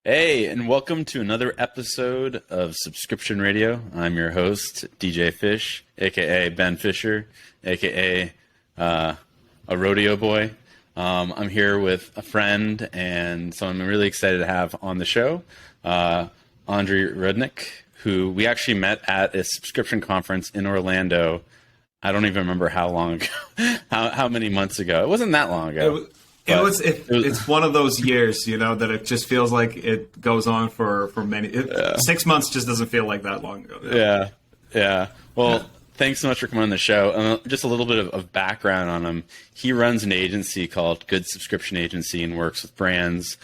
Hey, and welcome to another episode of Subscription Radio. I'm your host, DJ Fish, aka Ben Fisher, aka a rodeo boy. I'm here with a friend, and so I'm really excited to have on the show Andriy Rudnyk, who we actually met at a subscription conference in Orlando. I don't even remember how long ago, how many months ago. It wasn't that long ago. It's one of those years, that it just feels like it goes on for many. 6 months just doesn't feel like that long ago. Yeah. Well, thanks so much for coming on the show. Just a little bit of background on him. He runs an agency called Good Subscription Agency and works with brands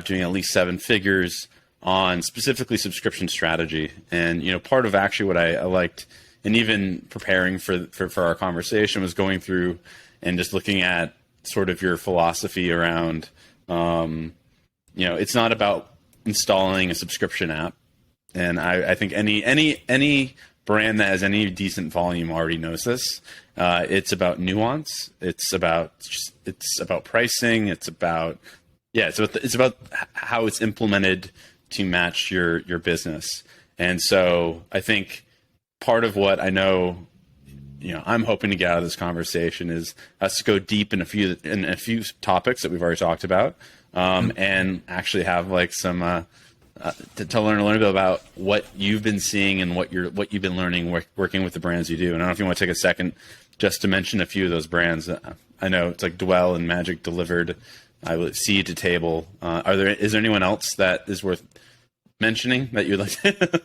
doing at least 7 figures on specifically subscription strategy. And, part of actually what I liked, and even preparing for our conversation, was going through and just looking at sort of your philosophy around, it's not about installing a subscription app. And I think any brand that has any decent volume already knows this. It's about nuance. It's about pricing. It's about how it's implemented to match your business. And so I think part of what I know, I'm hoping to get out of this conversation is us to go deep in a few topics that we've already talked about, and actually have like some to learn a little bit about what you've been seeing and what you've been learning working with the brands you do. And I don't know if you want to take a second just to mention a few of those brands. I know it's like Dwell and Magic Delivered. I would Seed to Table. Is there anyone else that is worth mentioning that you'd like to?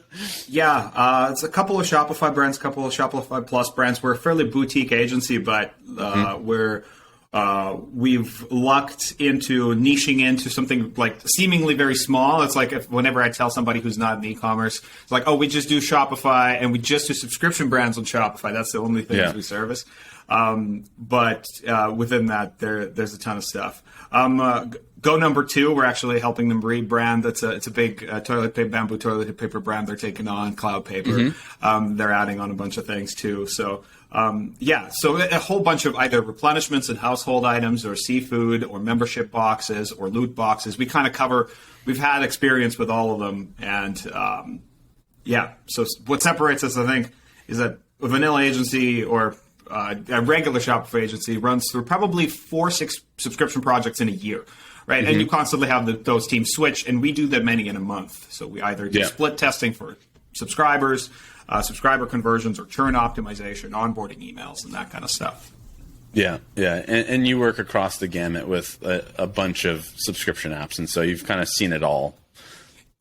Yeah, it's a couple of Shopify brands, a couple of Shopify Plus brands. We're a fairly boutique agency, but we've lucked into niching into something like seemingly very small. It's like whenever I tell somebody who's not in e-commerce, it's like, oh, we just do Shopify and we just do subscription brands on Shopify. That's the only things we service. But within that, there's a ton of stuff. Go number 2, we're actually helping them rebrand. It's a big bamboo toilet paper brand. They're taking on Cloud Paper. They're adding on a bunch of things too. So so a whole bunch of either replenishments and household items, or seafood, or membership boxes, or loot boxes. We kind of cover. We've had experience with all of them, and So what separates us, I think, is that a vanilla agency or a regular Shopify agency runs through probably 4-6 subscription projects in a year. Right, and you constantly have those teams switch, and we do that many in a month. So we either do split testing for subscribers, subscriber conversions, or churn optimization, onboarding emails, and that kind of stuff. Yeah. And you work across the gamut with a bunch of subscription apps, and so you've kind of seen it all.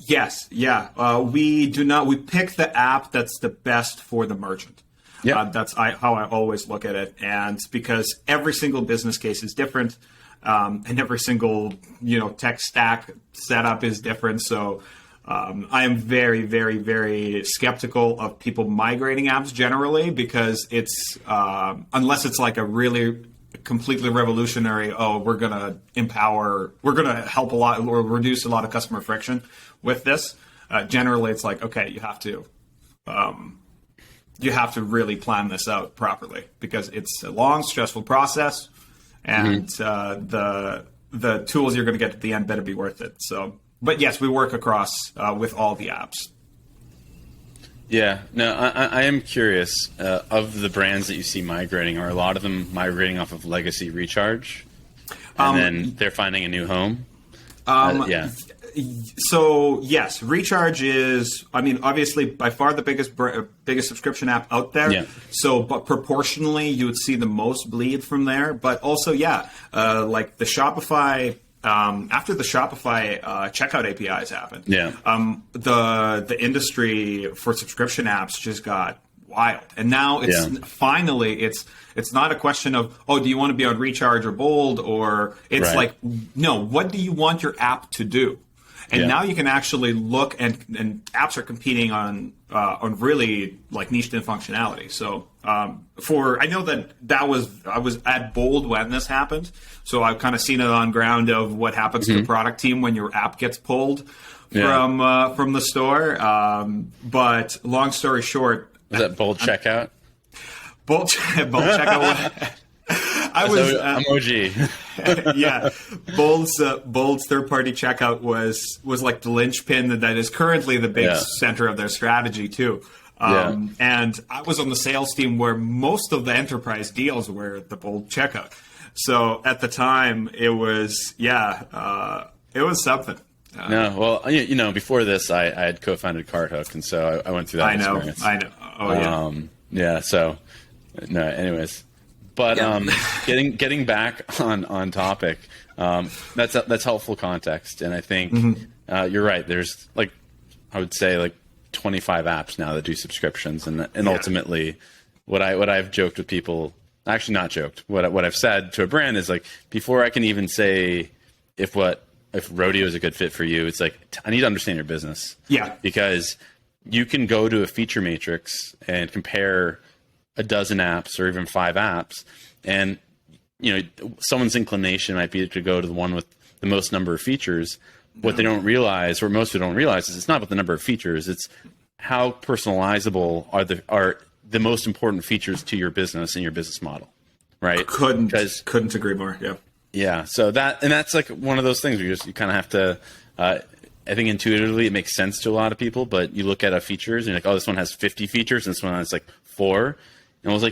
Yes, yeah. We pick the app that's the best for the merchant. Yeah, that's how I always look at it, and because every single business case is different. And every single, tech stack setup is different. So I am very, very, very skeptical of people migrating apps generally, because it's unless it's like a really completely revolutionary, we're going to help a lot or reduce a lot of customer friction with this. Generally, it's like, okay, you have to really plan this out properly, because it's a long, stressful process. And the tools you're going to get at the end better be worth it. So, but yes, we work across with all the apps. Yeah, no, I am curious of the brands that you see migrating. Are a lot of them migrating off of legacy Recharge, and then they're finding a new home? So yes, Recharge is, obviously by far the biggest subscription app out there. Yeah. So, but proportionally, you would see the most bleed from there. But also, like the Shopify. After the Shopify checkout APIs happened, the industry for subscription apps just got wild, and now finally it's not a question of, do you want to be on Recharge or Bold, or it's like, no, what do you want your app to do? And now you can actually look, and apps are competing on really like niched in functionality. So I know I was at Bold when this happened, so I've kind of seen it on ground of what happens to the product team when your app gets pulled from the store. But long story short, was that Bold checkout? Bold checkout. I was I'm OG. yeah. Bold's third-party checkout was like the linchpin that is currently the big center of their strategy too. And I was on the sales team where most of the enterprise deals were the Bold checkout. So at the time, it was it was something. No, well, before this, I had co-founded CartHook, and so I went through that experience. I know. Oh yeah. Yeah. So, no. Anyways, but getting back on topic, that's helpful context, and I think you're right. There's I would say 25 apps now that do subscriptions, and ultimately, what I've joked with people, actually not joked, what I've said to a brand is before I can even say if Rodeo is a good fit for you, it's I need to understand your business. Yeah. Because you can go to a feature matrix and compare a dozen apps or even 5 apps, and someone's inclination might be to go to the one with the most number of features. What they don't realize, or most people don't realize, is it's not about the number of features, it's how personalizable are the most important features to your business and your business model. Right? Couldn't agree more. Yeah. Yeah, so that's one of those things where you kind of have to. I think intuitively it makes sense to a lot of people, but you look at features and you're like, oh, this one has 50 features, and this one has 4. And I was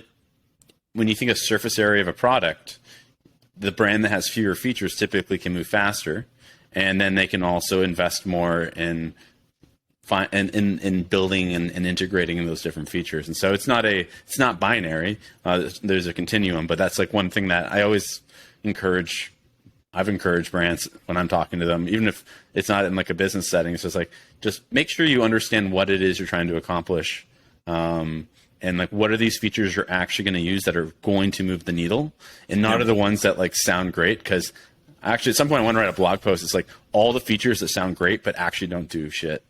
when you think of surface area of a product, the brand that has fewer features typically can move faster, and then they can also invest more in building and integrating in those different features. And so it's not binary. There's a continuum, but that's one thing that I always I've encouraged brands when I'm talking to them, even if it's not in a business setting. It's just make sure you understand what it is you're trying to accomplish. And what are these features you're actually going to use that are going to move the needle, and not are the ones that sound great. Because actually at some point I want to write a blog post. It's all the features that sound great, but actually don't do shit.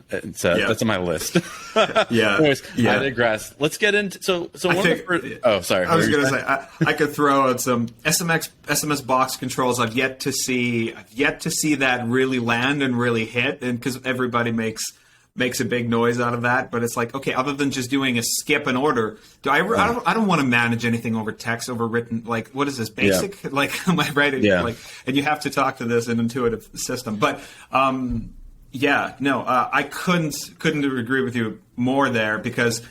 That's on my list. Anyways, I digress. Let's get into sorry. I was going to say I could throw out some SMS box controls. I've yet to see that really land and really hit, and because everybody makes a big noise out of that. But it's okay, other than just doing a skip and order, I don't want to manage anything over text, over written. What is this, basic? Am I right? And you have to talk to this in intuitive system, but. I couldn't agree with you more there, because,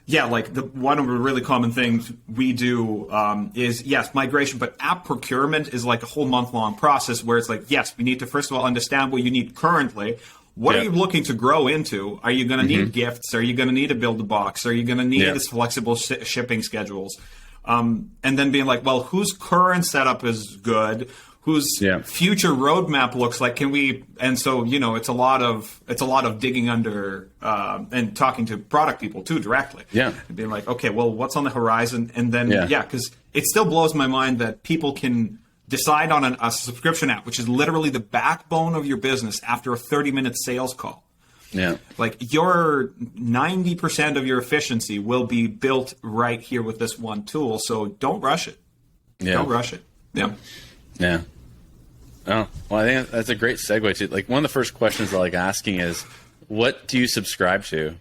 one of the really common things we do is, migration, but app procurement is a whole month-long process where it's yes, we need to first of all understand what you need currently. What are you looking to grow into? Are you going to need gifts? Are you going to need to build a box? Are you going to need this flexible shipping schedules? And then being whose current setup is good? Whose future roadmap looks like? Can we? And so it's a lot of digging under and talking to product people too directly. Yeah, and being okay, well, what's on the horizon? And then because it still blows my mind that people can decide on a subscription app, which is literally the backbone of your business, after a 30-minute sales call. Yeah, your 90% of your efficiency will be built right here with this one tool. So don't rush it. Yeah. Don't rush it. Yeah. Yeah. Oh, well, I think that's a great segue to one of the first questions I like asking is, what do you subscribe to?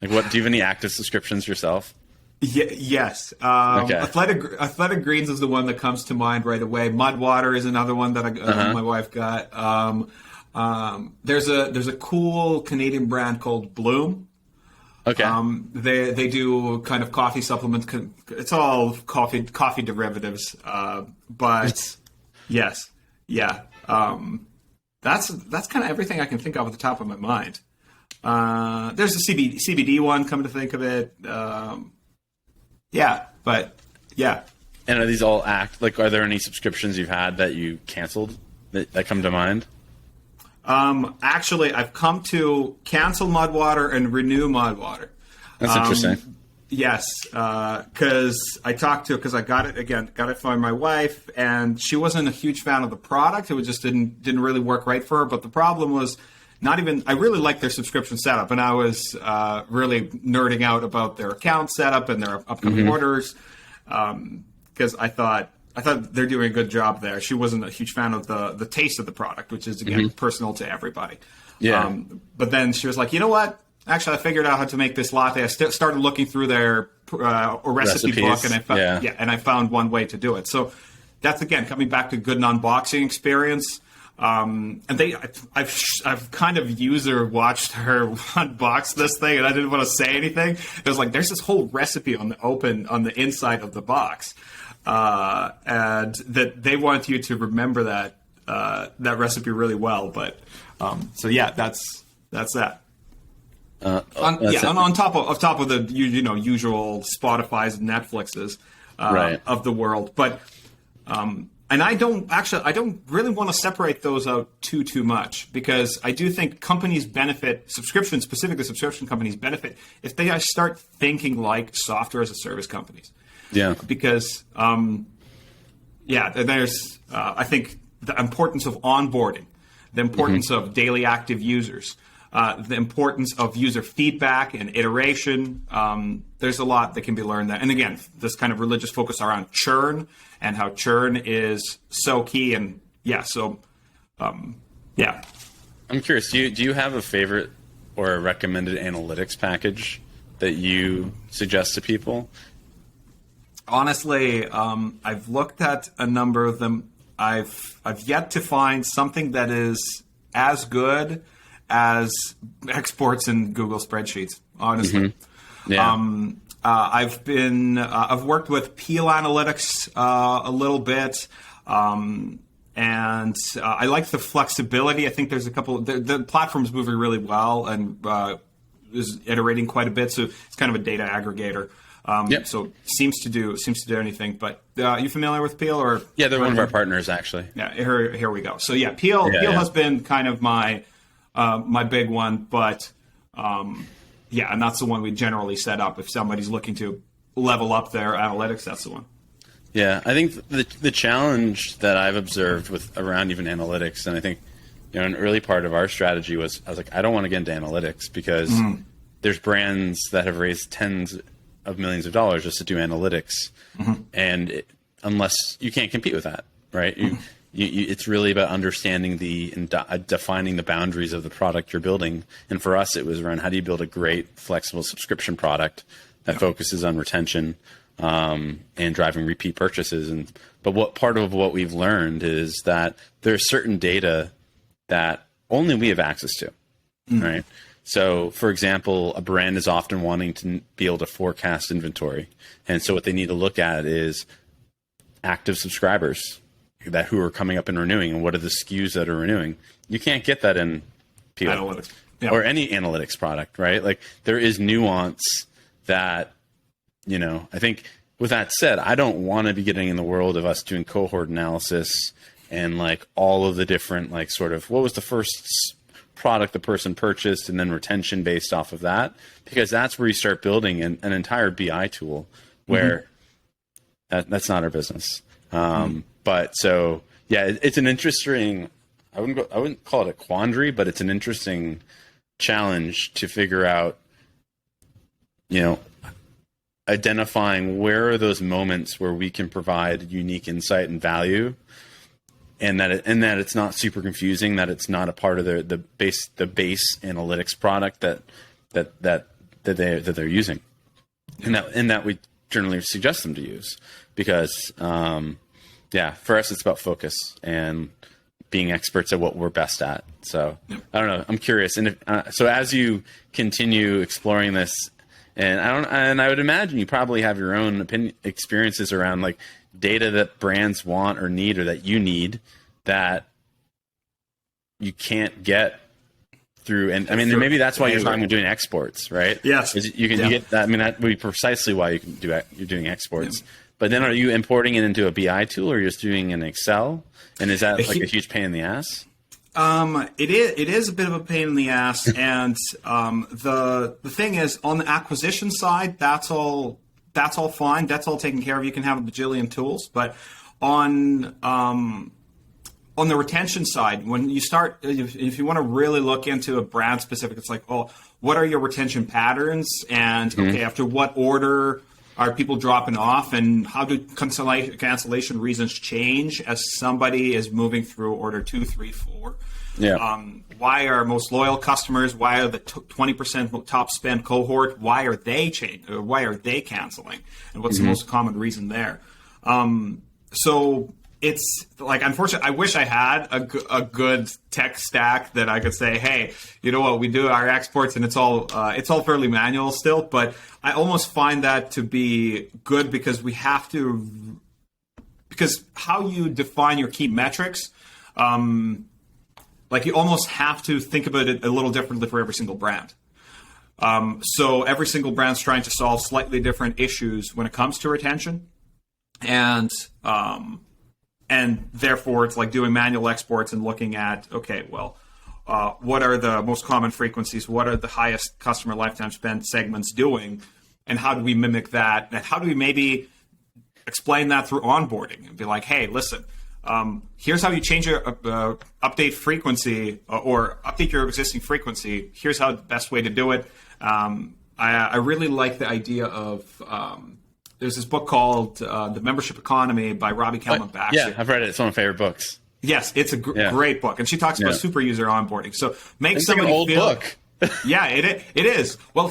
Do you have any active subscriptions yourself? Yes. Okay. Athletic Greens is the one that comes to mind right away. Mudwater is another one that my wife got. There's a cool Canadian brand called Bloom. Okay. They do kind of coffee supplements. It's all coffee derivatives. But yes. Yeah, that's kind of everything I can think of at the top of my mind. There's a CBD one, come to think of it. And are these all are there any subscriptions you've had that you canceled that come to mind? Actually, I've come to cancel Mudwater and renew Mudwater. That's interesting. Yes, because I got it for my wife, and she wasn't a huge fan of the product. It just didn't really work right for her. But the problem was I really liked their subscription setup, and I was really nerding out about their account setup and their upcoming orders, because I thought they're doing a good job there. She wasn't a huge fan of the taste of the product, which is again personal to everybody. Yeah. But then she was like, you know what? actually, I figured out how to make this latte. I started looking through their recipe book, and I found one way to do it. So that's, again, coming back to good unboxing experience. And I've kind of user watched her unbox this thing, and I didn't want to say anything. It was like, there's this whole recipe on the inside of the box, and that they want you to remember that recipe really well. But so yeah, that's that. On top of the usual Spotify's and Netflixes of the world, but. And I don't really want to separate those out too much, because I do think companies benefit, specifically subscription companies benefit if they start thinking like software as a service companies. Yeah. Because, there's, I think, the importance of onboarding, the importance of daily active users, the importance of user feedback and iteration. There's a lot that can be learned there. And again, this kind of religious focus around churn and how churn is so key. And I'm curious, do you have a favorite or a recommended analytics package that you suggest to people? Honestly, I've looked at a number of them. I've yet to find something that is as good as exports in Google spreadsheets, honestly. Yeah. I've worked with Peel Analytics a little bit, and I like the flexibility. I think there's a couple. The platform's moving really well and is iterating quite a bit. So it's kind of a data aggregator. So seems to do anything. But you familiar with Peel? Or yeah, they're one of our partners actually. Yeah, here we go. So yeah, Peel has been kind of my big one, but. And that's the one we generally set up. If somebody's looking to level up their analytics, that's the one. Yeah, I think the challenge that I've observed around even analytics, and I think an early part of our strategy was, I was like, I don't want to get into analytics because there's brands that have raised tens of millions of dollars just to do analytics, and unless you can't compete with that, right? It's really about understanding and defining the boundaries of the product you're building. And for us, it was around how do you build a great, flexible subscription product that focuses on retention and driving repeat purchases. But part of what we've learned is that there's certain data that only we have access to, right? So, for example, a brand is often wanting to be able to forecast inventory. And so what they need to look at is active subscribers who are coming up and renewing, and what are the SKUs that are renewing. You can't get that in Peel analytics or any analytics product, right? Like there is nuance that, I think with that said, I don't want to be getting in the world of us doing cohort analysis and like all of the different, like sort of what was the first product the person purchased and then retention based off of that, because that's where you start building an entire BI tool where that's not our business. But so, yeah, it's an interesting, I wouldn't call it a quandary, but it's an interesting challenge to figure out, identifying where are those moments where we can provide unique insight and value, and that it's not super confusing, that it's not a part of the base analytics product that they're using, and that we generally suggest them to use, because for us, it's about focus and being experts at what we're best at. So I don't know. I'm curious. And so as you continue exploring this, and I would imagine you probably have your own experiences around like data that brands want or need, or that you need that you can't get through. And I mean, maybe that's why you're talking about doing exports, right? Yes. You get that. I mean, that would be precisely why you're doing exports. Yeah. But then are you importing it into a BI tool, or you're just doing an Excel? And is that like a huge pain in the ass? It is a bit of a pain in the ass. And the thing is, on the acquisition side, that's all fine. That's all taken care of. You can have a bajillion tools. But on the retention side, when you start, if you want to really look into a brand specific, it's like, what are your retention patterns? And okay, after what order Are people dropping off, and how do cancellation reasons change as somebody is moving through order 2, 3, 4? Yeah. Why are most loyal customers? Why are the 20% top spend cohort? Why are they why are they canceling? And what's the most common reason there? So it's like, unfortunately, I wish I had a good tech stack that I could say, hey, you know what, we do our exports and it's all fairly manual still. But I almost find that to be good because how you define your key metrics, like you almost have to think about it a little differently for every single brand. So every single brand's trying to solve slightly different issues when it comes to retention. And therefore, it's like doing manual exports and looking at, okay, well, what are the most common frequencies? What are the highest customer lifetime spend segments doing? And how do we mimic that? And how do we maybe explain that through onboarding and be like, hey, listen, here's how you change your update frequency or update your existing frequency. Here's how the best way to do it. I really like the idea of... there's this book called The Membership Economy by Robbie Kalman-Baxter. Yeah, I've read it. It's one of my favorite books. Yes, it's a great book. And she talks about super user onboarding. So make it's somebody like an old feel... book. Yeah, it is. Well,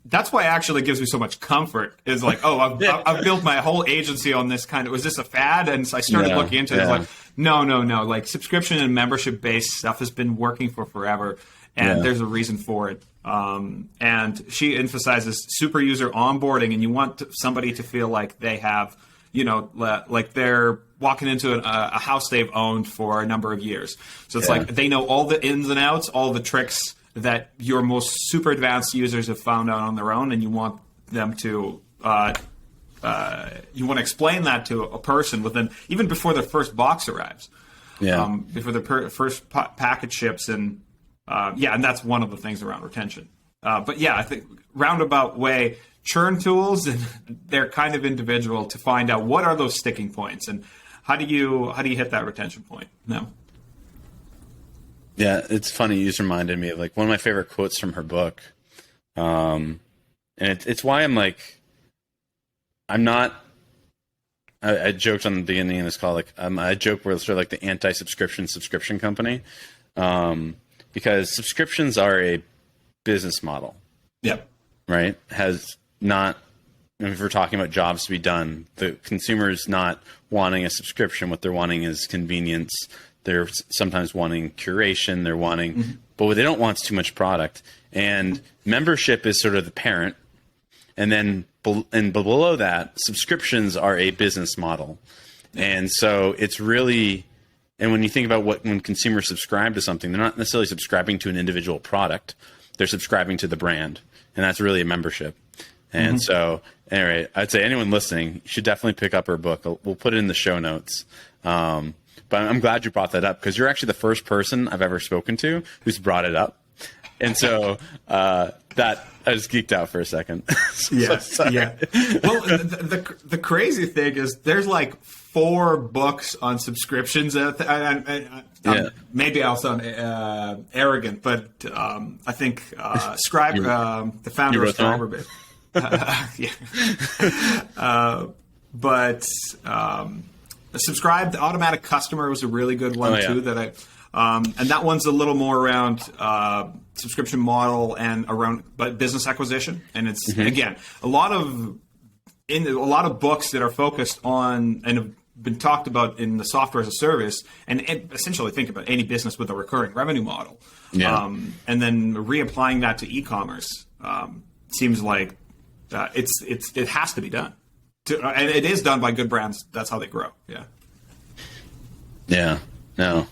that's why it actually gives me so much comfort is like, oh, I've built my whole agency on this kind of... Was this a fad? And so I started looking into it. It's like, no. Like subscription and membership-based stuff has been working for forever. And there's a reason for it. And she emphasizes super user onboarding, and you want somebody to feel like they have, like they're walking into a house they've owned for a number of years. So it's like they know all the ins and outs, all the tricks that your most super advanced users have found out on their own, and you want them to you want to explain that to a person even before their first box arrives, before the first package ships and. And that's one of the things around retention. But yeah, I think roundabout way, churn tools, and they're kind of individual to find out what are those sticking points and how do you hit that retention point? No. Yeah, it's funny. You just reminded me of like one of my favorite quotes from her book, and it's why I'm like, I'm not. I joked on the beginning of this call, like I joke we're sort of like the anti-subscription company. Because subscriptions are a business model. Yep. Right? Has not, if we're talking about jobs to be done, the consumer's not wanting a subscription. What they're wanting is convenience. They're sometimes wanting curation. They're wanting, but what they don't want is too much product. And membership is sort of the parent. And then below that, subscriptions are a business model. And so it's really... And when you think about when consumers subscribe to something, they're not necessarily subscribing to an individual product. They're subscribing to the brand. And that's really a membership. And so, anyway, I'd say anyone listening should definitely pick up her book. We'll put it in the show notes. But I'm glad you brought that up because you're actually the first person I've ever spoken to who's brought it up. And so that I just geeked out for a second. Yeah. Well, the crazy thing is there's like 4 books on subscriptions. Maybe I'll sound arrogant, but I think Scribe, the founder of Scribe, but Subscribe, the Automatic Customer was a really good one too. That and that one's a little more around subscription model and around business acquisition. And it's again a lot of books that are focused on and have been talked about in the software as a service, and essentially think about any business with a recurring revenue model. And then reapplying that to e-commerce seems like it has to be done. And it is done by good brands. That's how they grow. Yeah. No.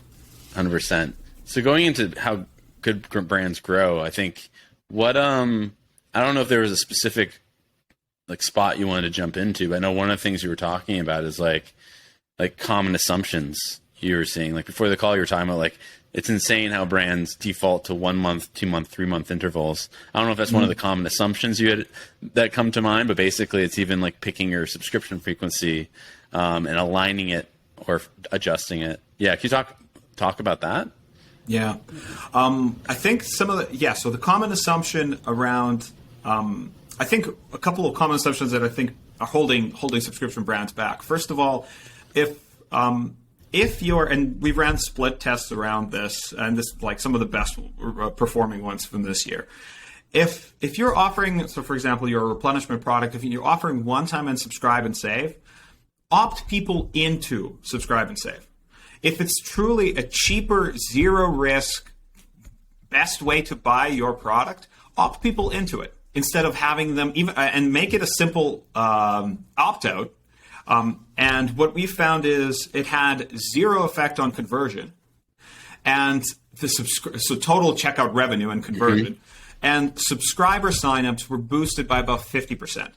100%. So going into how good brands grow, I think I don't know if there was a specific like spot you wanted to jump into, but I know one of the things you were talking about is like common assumptions you were seeing. Like before the call, you were talking about like it's insane how brands default to 1 month, 2 month, 3 month intervals. I don't know if that's one of the common assumptions you had that come to mind, but basically it's even like picking your subscription frequency and aligning it or adjusting it. Yeah, can you talk about that? Yeah. I think some of so the common assumption around I think a couple of common assumptions that I think are holding subscription brands back. First of all, if you're, and we ran split tests around this, and this is like some of the best performing ones from this year. If you're offering, so for example, your replenishment product, if you're offering one time and subscribe and save, opt people into subscribe and save. If it's truly a cheaper, zero risk, best way to buy your product, opt people into it instead of having them even, and make it a simple opt out. And what we found is it had zero effect on conversion, and so total checkout revenue and conversion, and subscriber signups were boosted by about 50%.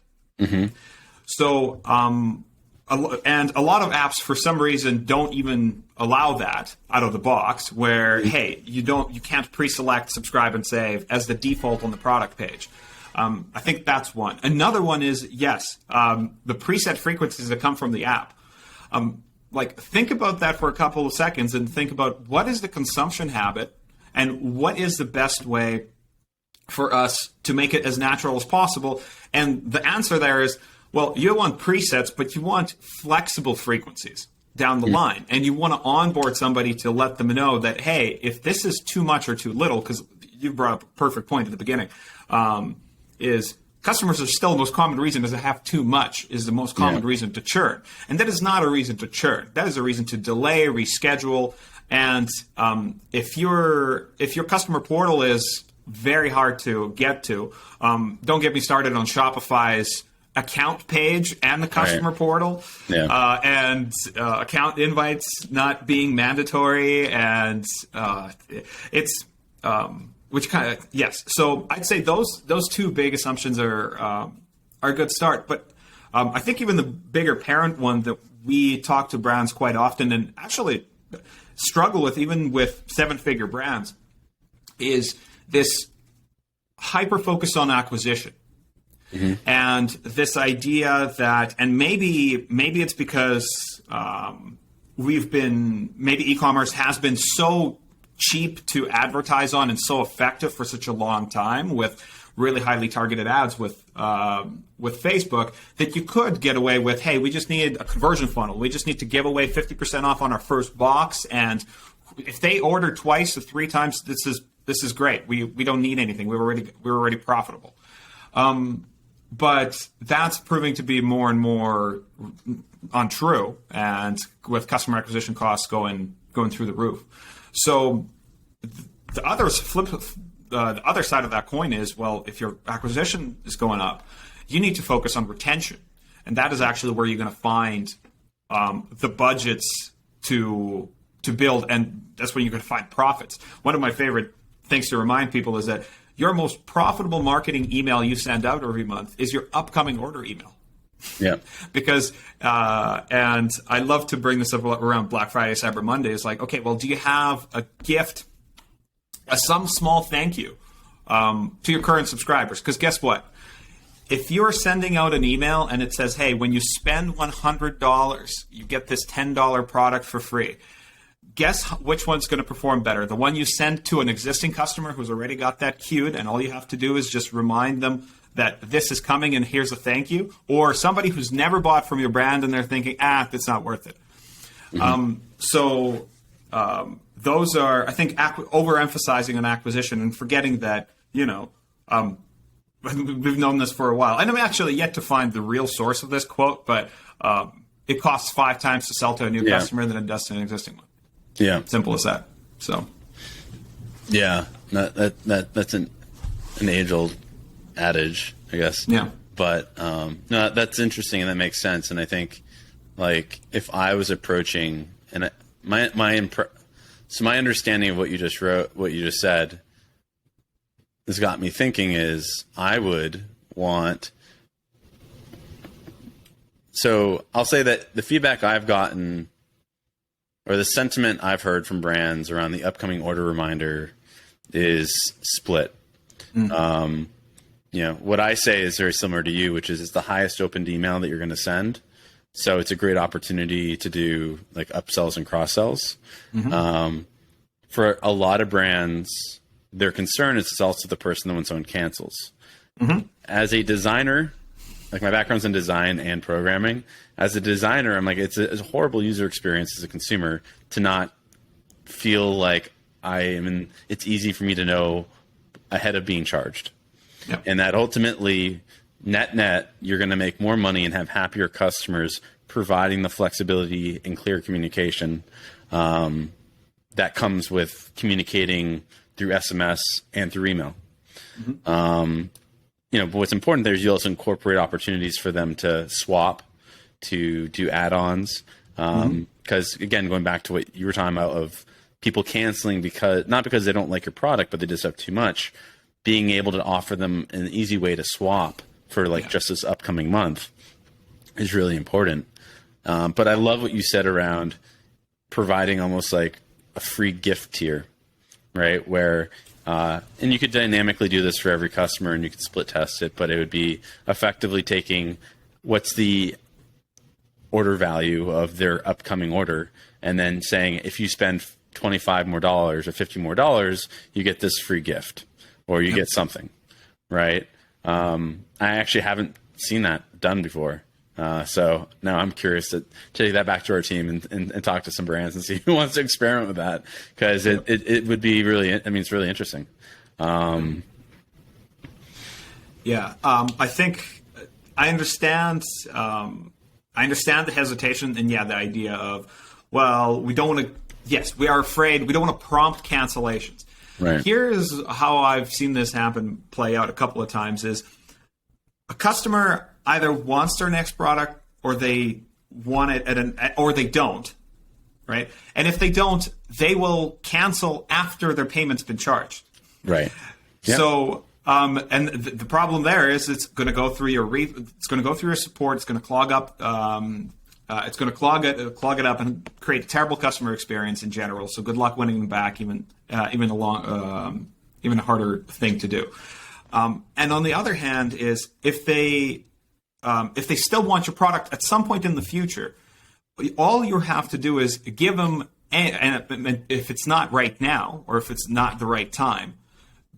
So, and a lot of apps for some reason don't even allow that out of the box, where hey, you can't pre-select subscribe and save as the default on the product page. I think that's one. Another one is, yes, the preset frequencies that come from the app. Like, think about that for a couple of seconds and think about what is the consumption habit and what is the best way for us to make it as natural as possible. And the answer there is, well, you want presets, but you want flexible frequencies down the line. And you want to onboard somebody to let them know that, hey, if this is too much or too little, because you brought up a perfect point at the beginning, is customers are still the most common reason is to have too much is the most common reason to churn. And that is not a reason to churn. That is a reason to delay, reschedule. And if your customer portal is very hard to get to, don't get me started on Shopify's account page and the customer portal, and account invites not being mandatory. And it's... which kind of, yes. So I'd say those two big assumptions are a good start. But I think even the bigger parent one that we talk to brands quite often and actually struggle with, even with seven-figure brands, is this hyper focus on acquisition. And this idea that, and maybe it's because maybe e-commerce has been so cheap to advertise on and so effective for such a long time with really highly targeted ads with Facebook, that you could get away with, hey, we just need a conversion funnel. We just need to give away 50% off on our first box, and if they order twice or three times, this is great. We don't need anything. We're already profitable. But that's proving to be more and more untrue, and with customer acquisition costs going through the roof. So the other side of that coin is, well, if your acquisition is going up, you need to focus on retention. And that is actually where you're going to find the budgets to build, and that's where you're going to find profits. One of my favorite things to remind people is that your most profitable marketing email you send out every month is your upcoming order email. Yeah. Because, and I love to bring this up around Black Friday, Cyber Monday. It's like, okay, well, do you have a gift, some small thank you to your current subscribers? Because guess what? If you're sending out an email and it says, hey, when you spend $100, you get this $10 product for free. Guess which one's going to perform better? The one you send to an existing customer who's already got that queued, and all you have to do is just remind them that this is coming and here's a thank you, or somebody who's never bought from your brand and they're thinking, that's not worth it. Those are, I think, overemphasizing on acquisition and forgetting that, we've known this for a while. And I'm actually yet to find the real source of this quote, but it costs 5 times to sell to a new customer than it does to an existing one. Yeah. Simple as that. So. Yeah, that's an age-old adage, I guess. Yeah. But no, that's interesting and that makes sense. And I think, like, if I was approaching, and my understanding of what you just wrote, what you just said, has got me thinking is I would want. So I'll say that the feedback I've gotten, or the sentiment I've heard from brands around the upcoming order reminder, is split. What I say is very similar to you, which is it's the highest opened email that you're going to send. So it's a great opportunity to do like upsells and cross sells. For a lot of brands, their concern is it's also the person that when someone cancels. As a designer, like my background's in design and programming. As a designer, I'm like, it's a horrible user experience as a consumer to not feel like it's easy for me to know ahead of being charged. Yep. And that ultimately, net, you're going to make more money and have happier customers, providing the flexibility and clear communication that comes with communicating through SMS and through email. But what's important there is you also incorporate opportunities for them to swap, to do add-ons. Because again, going back to what you were talking about of people canceling not because they don't like your product, but they just have too much, being able to offer them an easy way to swap for just this upcoming month is really important. But I love what you said around providing almost like a free gift tier, right? Where, and you could dynamically do this for every customer and you could split test it, but it would be effectively taking what's the order value of their upcoming order and then saying, if you spend $25 more or $50 more, you get this free gift or you get something, right? I actually haven't seen that done before. So now I'm curious to take that back to our team and talk to some brands and see who wants to experiment with that, because it would be really, it's really interesting. I think I understand the hesitation and the idea of, well, we don't want to, yes, we are afraid, we don't want to prompt cancellations. Right. Here's how I've seen this play out a couple of times is a customer either wants their next product or they want it or they don't, right? And if they don't, they will cancel after their payment's been charged. Right. Yep. So, and the problem there is it's going to go through your support. It's going to clog up. It's going to clog it up and create a terrible customer experience in general. So good luck winning them back. Even a harder thing to do. And on the other hand, is if they still want your product at some point in the future, all you have to do is give them, and if it's not right now or if it's not the right time,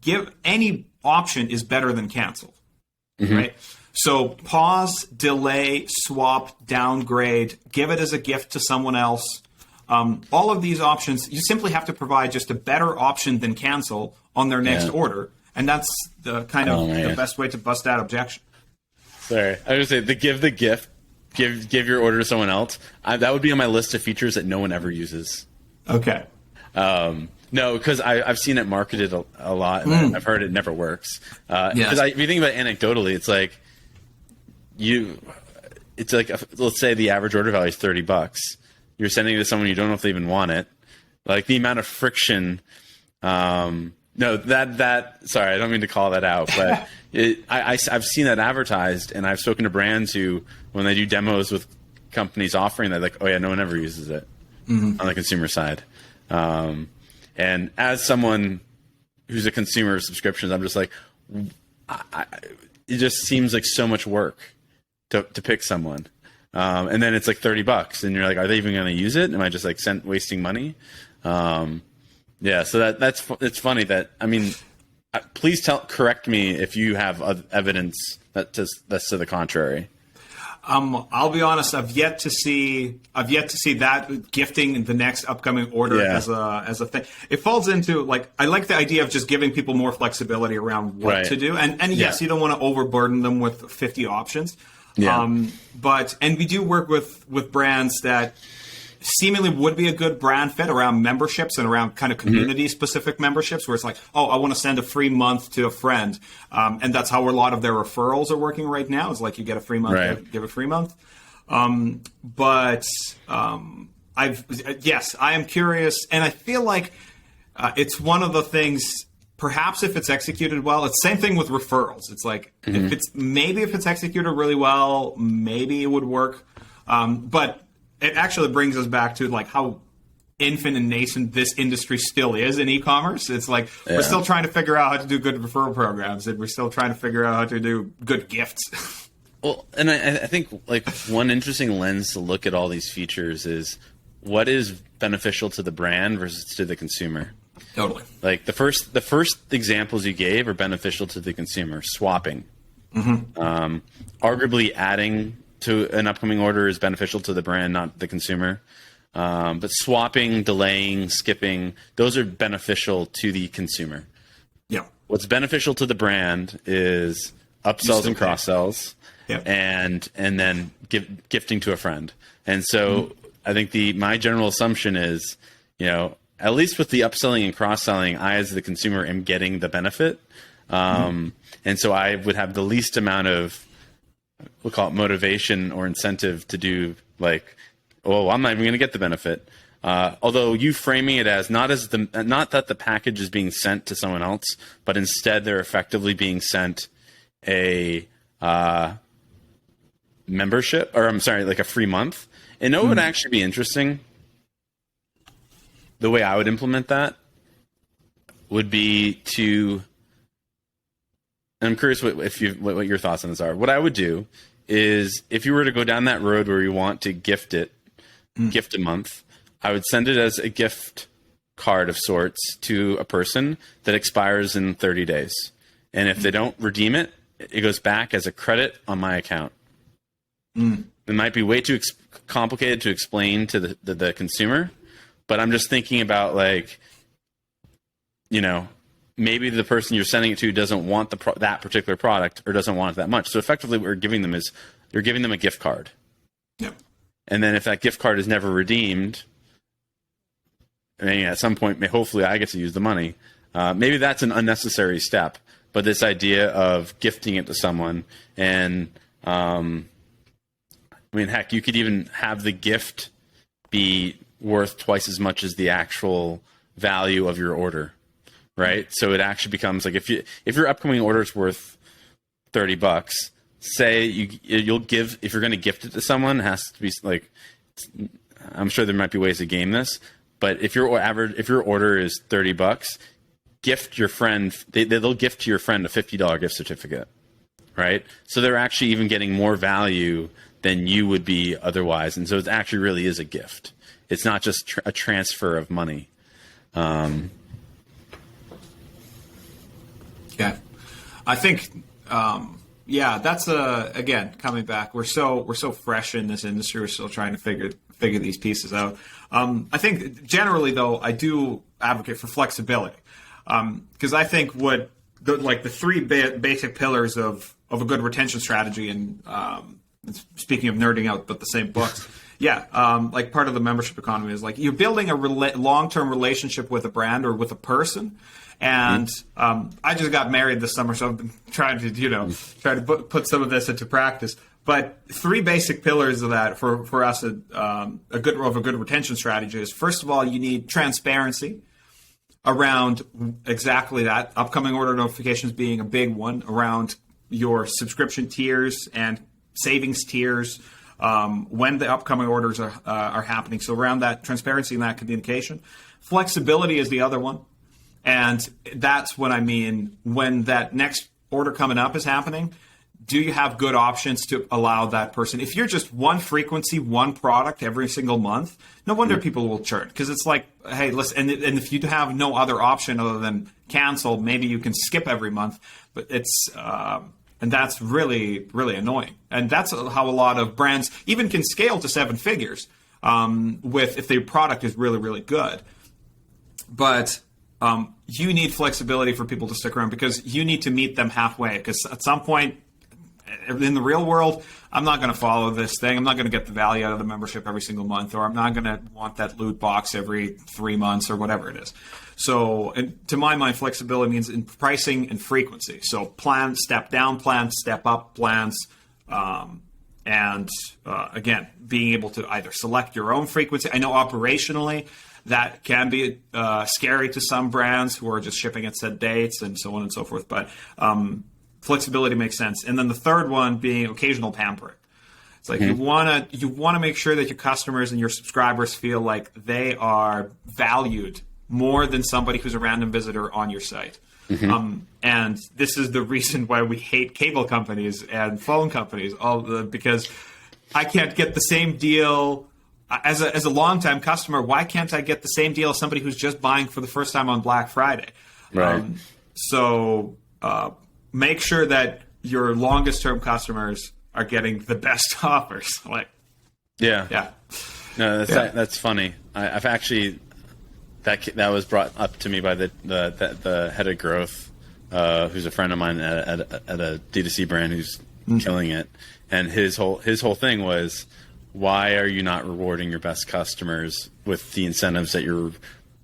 give any option is better than cancel, right? So pause, delay, swap, downgrade, give it as a gift to someone else. All of these options, you simply have to provide just a better option than cancel on their next order. And that's the kind of the best way to bust that objection. Sorry, I was going to say the gift, give your order to someone else. That would be on my list of features that no one ever uses. Okay. No, because I've seen it marketed a lot, and I've heard it never works. Because if you think about it anecdotally, it's like let's say the average order value is $30. You're sending it to someone you don't know if they even want it. Like the amount of friction. No, sorry, I don't mean to call that out, but I've seen that advertised, and I've spoken to brands who, when they do demos with companies offering that, like, oh yeah, no one ever uses it on the consumer side. And as someone who's a consumer of subscriptions, I'm just like, it just seems like so much work to pick someone. And then it's like $30, and you're like, are they even going to use it? Am I just like wasting money? So it's funny that, please correct me if you have evidence that's to the contrary. I'll be honest. I've yet to see that gifting the next upcoming order as a thing. It falls into I like the idea of just giving people more flexibility around what to do. And yes, you don't want to overburden them with 50 options. But we do work with brands that seemingly would be a good brand fit around memberships and around kind of community specific memberships, where it's like, oh, I want to send a free month to a friend. And that's how a lot of their referrals are working right now, is like you get a free month, give a free month. I am curious, and I feel like it's one of the things, perhaps if it's executed well, it's the same thing with referrals. It's like, if it's executed really well, maybe it would work. But it actually brings us back to how infant and nascent this industry still is in e-commerce. It's like we're still trying to figure out how to do good referral programs, and we're still trying to figure out how to do good gifts. Well, and I think one interesting lens to look at all these features is what is beneficial to the brand versus to the consumer. Totally. Like the first examples you gave are beneficial to the consumer. Swapping, arguably adding to an upcoming order is beneficial to the brand, not the consumer. But swapping, delaying, skipping, those are beneficial to the consumer. Yeah. What's beneficial to the brand is upsells and cross sells, and then gifting to a friend. And so I think my general assumption is, at least with the upselling and cross selling, I as the consumer am getting the benefit. And so I would have the least amount of, we'll call it motivation or incentive to do like, oh, I'm not even going to get the benefit. Although you framing it as not that the package is being sent to someone else, but instead they're effectively being sent a membership, or I'm sorry, like a free month. And it would actually be interesting. The way I would implement that would be to, and I'm curious what your thoughts on this are. What I would do is, if you were to go down that road where you want to gift a month, I would send it as a gift card of sorts to a person that expires in 30 days. And if they don't redeem it, it goes back as a credit on my account. It might be way too complicated to explain to the consumer, but I'm just thinking about, like, maybe the person you're sending it to doesn't want that particular product, or doesn't want it that much. So effectively what you're giving them is, you're giving them a gift card. Yep. And then if that gift card is never redeemed, and at some point, hopefully I get to use the money. Maybe that's an unnecessary step, but this idea of gifting it to someone, and heck, you could even have the gift be worth twice as much as the actual value of your order, right? So it actually becomes like, if your upcoming order is worth $30, say you'll give, if you're going to gift it to someone, it has to be like, I'm sure there might be ways to game this, but if your order is $30, gift your friend, they'll gift to your friend a $50 gift certificate, right? So they're actually even getting more value than you would be otherwise. And so it actually really is a gift. It's not just a transfer of money. Yeah, I think, that's again, coming back. We're so fresh in this industry. We're still trying to figure these pieces out. I think generally, though, I do advocate for flexibility, because I think the three basic pillars of a good retention strategy, and speaking of nerding out, but the same books. Like part of the membership economy is like, you're building a long-term relationship with a brand or with a person. And I just got married this summer, so I've been trying to put some of this into practice. But three basic pillars of that for us, a good retention strategy is, first of all, you need transparency around exactly that. Upcoming order notifications being a big one, around your subscription tiers and savings tiers, when the upcoming orders are happening. So around that transparency and that communication. Flexibility is the other one. And that's what I mean when that next order coming up is happening. Do you have good options to allow that person? If you're just one frequency, one product every single month, no wonder people will churn, because it's like, hey, listen, and if you have no other option other than cancel, maybe you can skip every month. But it's and that's really, really annoying. And that's how a lot of brands even can scale to 7 figures if their product is really, really good. But you need flexibility for people to stick around, because you need to meet them halfway. Because at some point in the real world, I'm not going to follow this thing. I'm not going to get the value out of the membership every single month, or I'm not going to want that loot box every 3 months, or whatever it is. So, and to my mind, flexibility means in pricing and frequency. So plan, step down plans, step up plans, and again, being able to either select your own frequency. I know operationally that can be scary to some brands who are just shipping at set dates and so on and so forth. But flexibility makes sense. And then the third one being occasional pampering. It's like you want to make sure that your customers and your subscribers feel like they are valued more than somebody who's a random visitor on your site. And this is the reason why we hate cable companies and phone companies, because I can't get the same deal as a longtime customer, why can't I get the same deal as somebody who's just buying for the first time on Black Friday? Right. So make sure that your longest term customers are getting the best offers. Yeah. No, that's funny. I've actually that was brought up to me by the head of growth, who's a friend of mine at a D2C brand who's killing it, and his whole thing was, why are you not rewarding your best customers with the incentives that you're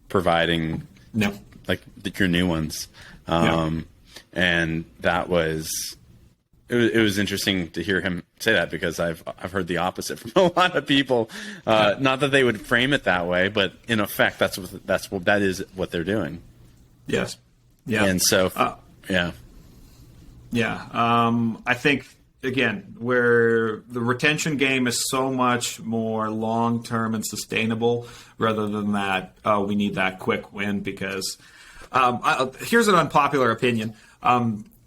providing? No. Like your new ones. And that was, it was interesting to hear him say that, because I've heard the opposite from a lot of people. Not that they would frame it that way, but in effect, that is what they're doing. Yes. Yeah. And so, yeah. I think, again, where the retention game is so much more long-term and sustainable rather than that, we need that quick win, because here's an unpopular opinion.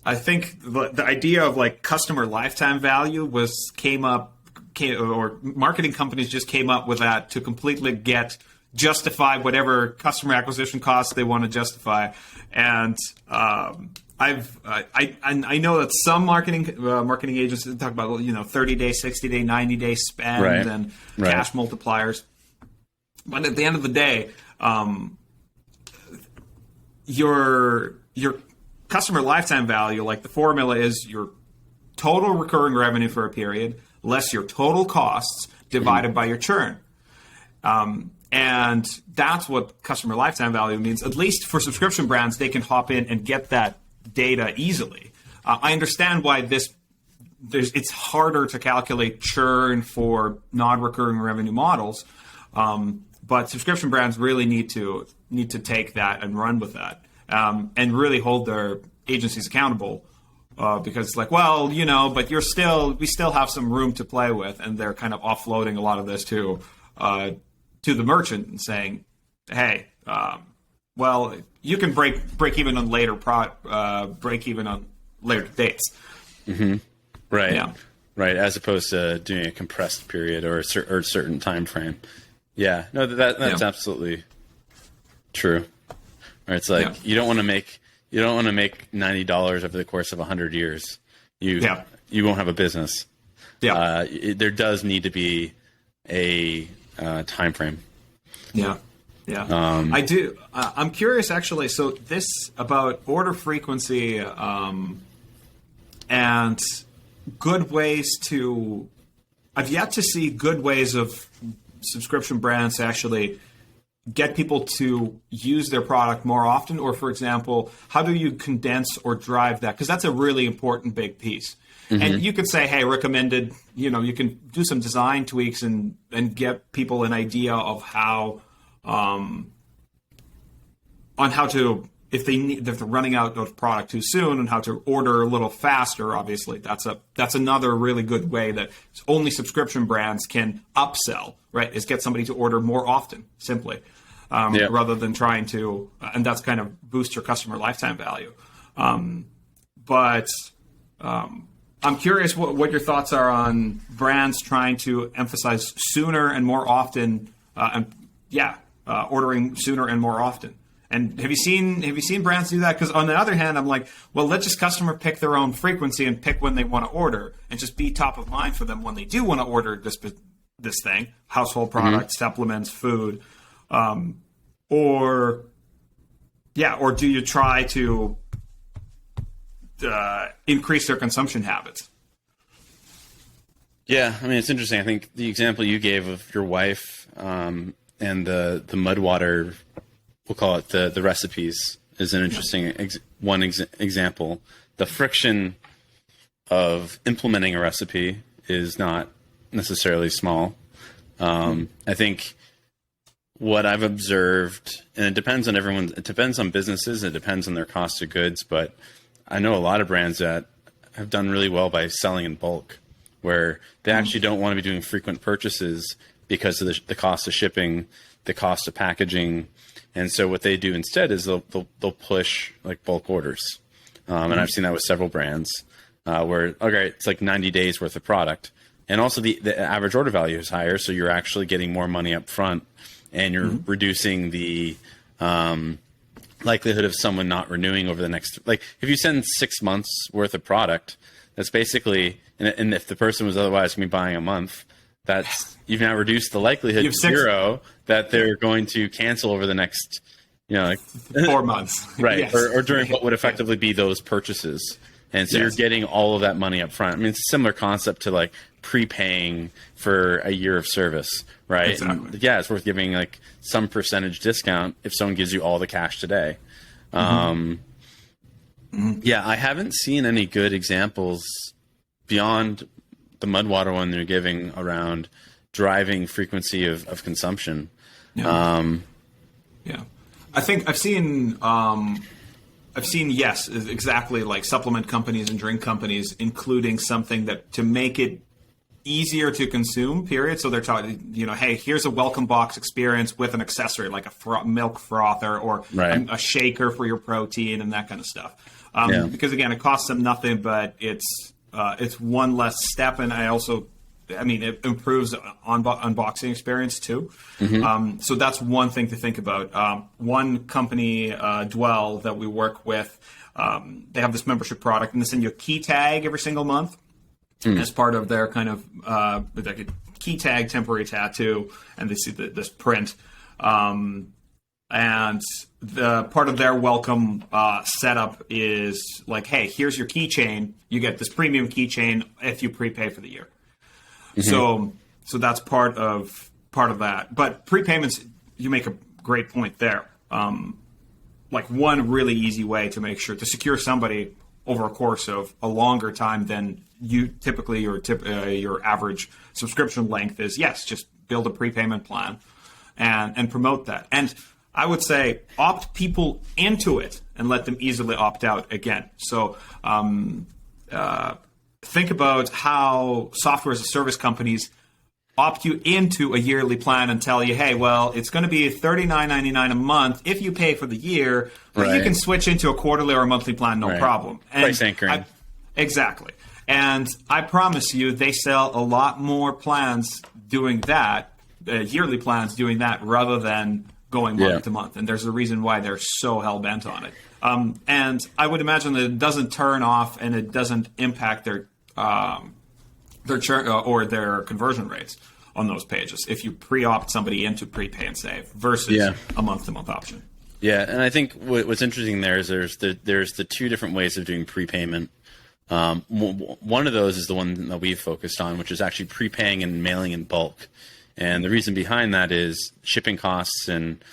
I think the idea of like customer lifetime value or marketing companies just came up with that to completely justify whatever customer acquisition costs they want to justify. And I know that some marketing agencies talk about 30-day, 60-day, 90-day spend and cash multipliers. But at the end of the day, your customer lifetime value, like the formula is your total recurring revenue for a period less your total costs divided by your churn. And that's what customer lifetime value means. At least for subscription brands, they can hop in and get that data easily. I understand why it's harder to calculate churn for non-recurring revenue models, but subscription brands really need to take that and run with that, and really hold their agencies accountable, because it's like, well, but we still have some room to play with, and they're kind of offloading a lot of this to the merchant and saying, hey, well, you can break even on later break even on later dates. Mm-hmm. Right. Yeah. Right. As opposed to doing a compressed period or a certain time frame. Yeah. No, that's absolutely true. Right. It's like you don't want to make $90 over the course of 100 years. You won't have a business. Yeah. There does need to be a time frame. Yeah. Yeah. I do. I'm curious, actually. So this about order frequency and good ways to. I've yet to see good ways of subscription brands to actually get people to use their product more often. Or, for example, how do you condense or drive that? Because that's a really important big piece. Mm-hmm. And you could say, hey, recommended. You can do some design tweaks and get people an idea of how. On how to, if they're running out of product too soon, and how to order a little faster. Obviously, that's another really good way that only subscription brands can upsell. Right, is get somebody to order more often, simply, rather than trying to, and that's kind of boost your customer lifetime value. But I'm curious what your thoughts are on brands trying to emphasize sooner and more often, ordering sooner and more often. And have you seen brands do that? Because on the other hand, I'm like, well, let just customer pick their own frequency and pick when they want to order, and just be top of mind for them when they do want to order this thing, household products, supplements, food, or do you try to increase their consumption habits? Yeah, I mean, it's interesting. I think the example you gave of your wife and the Mudwater, we'll call it the recipes, is an interesting example. The friction of implementing a recipe is not necessarily small. I think what I've observed, and it depends on everyone, it depends on businesses, it depends on their cost of goods, but I know a lot of brands that have done really well by selling in bulk, where they actually don't want to be doing frequent purchases because of the cost of shipping, the cost of packaging. And so what they do instead is they'll push like bulk orders. And I've seen that with several brands where, okay, it's like 90 days worth of product. and also the average order value is higher, so you're actually getting more money up front, and you're reducing the likelihood of someone not renewing over the next, like if you send 6 months worth of product, that's basically, and if the person was otherwise going to be buying a month, that's, you've now reduced the likelihood to zero that they're going to cancel over the next, like 4 months. Right. Yes. Or during what would effectively be those purchases. And so you're getting all of that money up front. I mean, it's a similar concept to like prepaying for a year of service, right? Exactly. And it's worth giving like some percentage discount if someone gives you all the cash today. I haven't seen any good examples beyond the Mudwater one they're giving around driving frequency of consumption. I think I've seen yes, exactly, like supplement companies and drink companies including something that to make it easier to consume, period. So they're talking, hey, here's a welcome box experience with an accessory like a milk frother or a shaker for your protein and that kind of stuff. Because again, it costs them nothing, but it's one less step, and it improves unboxing experience too. So that's one thing to think about. One company, Dwell, that we work with, they have this membership product, and they send you a key tag every single month as part of their kind of like a key tag temporary tattoo, and they see this print. And the part of their welcome setup is like, hey, here's your keychain. You get this premium keychain if you prepay for the year. So that's part of that. But prepayments, you make a great point there. Like one really easy way to make sure to secure somebody over a course of a longer time than you typically your average subscription length is, just build a prepayment plan and promote that. And I would say opt people into it and let them easily opt out again. So think about how software as a service companies opt you into a yearly plan and tell you, hey, well, it's going to be $39.99 a month if you pay for the year, but you can switch into a quarterly or a monthly plan, no problem. And price anchoring. Exactly. And I promise you, they sell a lot more plans doing that, yearly plans doing that, rather than going month to month. And there's a reason why they're so hell-bent on it. And I would imagine that it doesn't turn off and it doesn't impact their churn or their conversion rates on those pages if you pre-opt somebody into prepay and save versus a month-to-month option. Yeah, and I think what's interesting there is there's the two different ways of doing prepayment. One of those is the one that we've focused on, which is actually prepaying and mailing in bulk. And the reason behind that is shipping costs and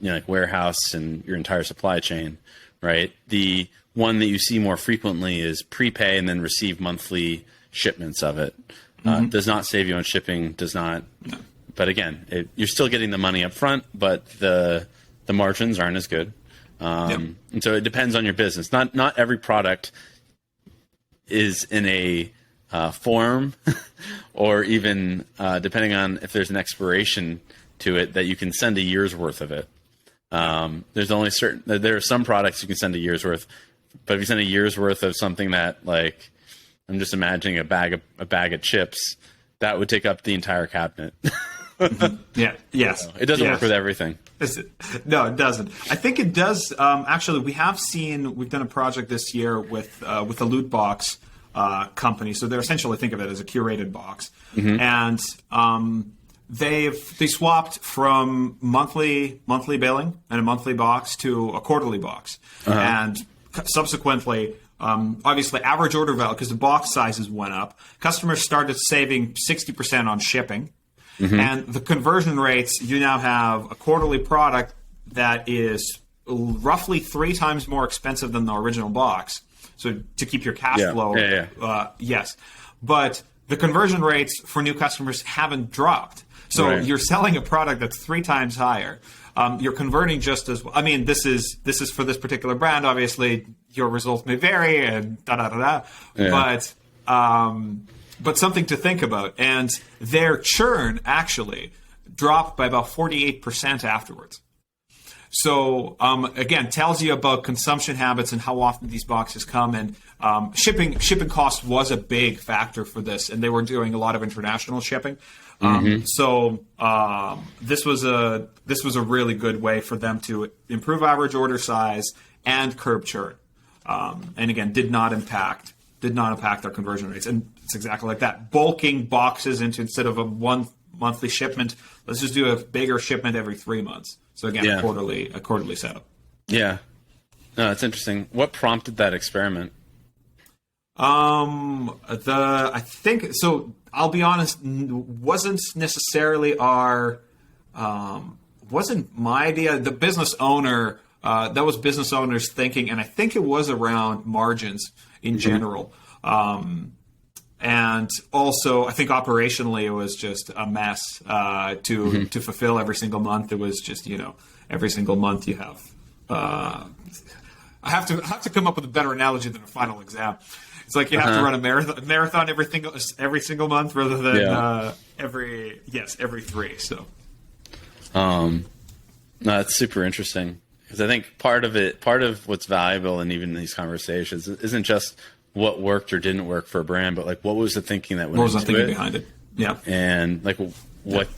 like warehouse and your entire supply chain, right? The one that you see more frequently is prepay and then receive monthly shipments of it. Does not save you on shipping, does not. No. But again, you're still getting the money up front, but the margins aren't as good. And so it depends on your business. Not every product is in a form or even depending on if there's an expiration to it that you can send a year's worth of it. There are some products you can send a year's worth, but if you send a year's worth of something that, like, I'm just imagining a bag of chips, that would take up the entire cabinet. Yes. It doesn't work with everything. No, it doesn't. I think it does. Actually, we've done a project this year with a loot box company. So they're essentially, think of it as a curated box. And they swapped from monthly billing and a monthly box to a quarterly box. And subsequently, obviously, average order value, because the box sizes went up, customers started saving 60% on shipping. And the conversion rates, you now have a quarterly product that is roughly 3 times more expensive than the original box. So to keep your cash flow, yes. But the conversion rates for new customers haven't dropped. So you're selling a product that's 3 times higher. You're converting just as well. I mean, this is for this particular brand. Obviously, your results may vary and but something to think about. And their churn actually dropped by about 48% afterwards. So again, tells you about consumption habits and how often these boxes come. And shipping cost was a big factor for this, and they were doing a lot of international shipping. So this was a really good way for them to improve average order size and curb churn. And again, did not impact their conversion rates. And it's exactly like that. Bulking boxes into, instead of a one monthly shipment, let's just do a bigger shipment every 3 months. So again, a quarterly setup. Yeah. No, it's interesting. What prompted that experiment? I think so. I'll be honest, wasn't necessarily wasn't my idea. The business owner, that was business owners thinking, and I think it was around margins in general. And also, I think operationally it was just a mess to fulfill every single month. It was just, every single month you have. I have to come up with a better analogy than a final exam. It's like you have to run a marathon every single month rather than every 3. So, no, that's super interesting, because I think part of what's valuable in even these conversations isn't just what worked or didn't work for a brand, but like what was the thinking that went into it? What was the thinking behind it? Yeah, and like what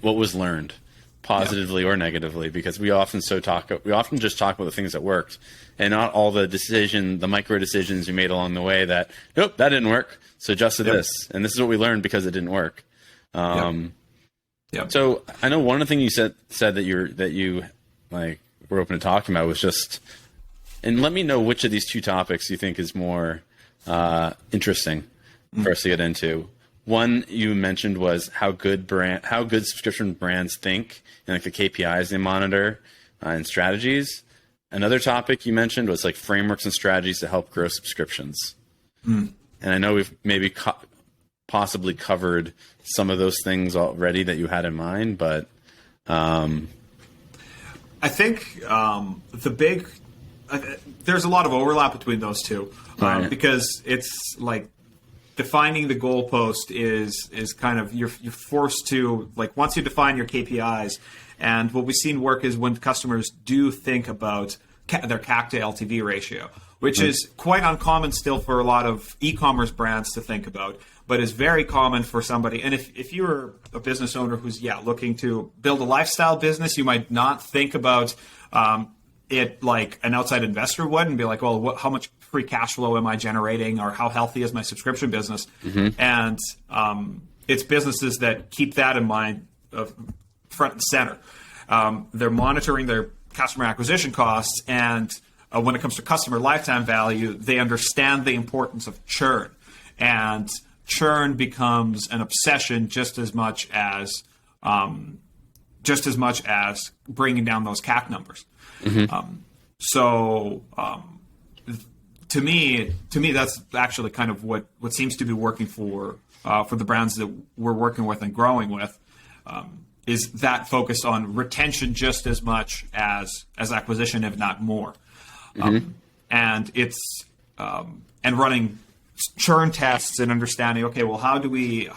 was learned, positively or negatively, because we often just talk about the things that worked, and not all the micro decisions you made along the way that, nope, that didn't work, so adjusted this, and this is what we learned because it didn't work. So I know one of the things you said that you like were open to talking about was just, and let me know which of these two topics you think is more interesting for us to get into. One you mentioned was how good subscription brands think, and like the KPIs they monitor and strategies. Another topic you mentioned was like frameworks and strategies to help grow subscriptions. And I know we've maybe possibly covered some of those things already that you had in mind, but I think there's a lot of overlap between those two, because it's like defining the goalpost is kind of, you're forced to, like, once you define your KPIs, and what we've seen work is when customers do think about their CAC to LTV ratio, which is quite uncommon still for a lot of e-commerce brands to think about, but is very common for somebody. And if you're a business owner who's looking to build a lifestyle business, you might not think about it like an outside investor would, and be like, well, how much free cash flow am I generating, or how healthy is my subscription business? And it's businesses that keep that in mind front and center. They're monitoring their customer acquisition costs, and when it comes to customer lifetime value, they understand the importance of churn, and churn becomes an obsession just as much as bringing down those CAC numbers. To me, that's actually kind of what seems to be working for the brands that we're working with and growing with, is that focus on retention just as much as acquisition, if not more. And it's and running churn tests and understanding, okay, well, how do we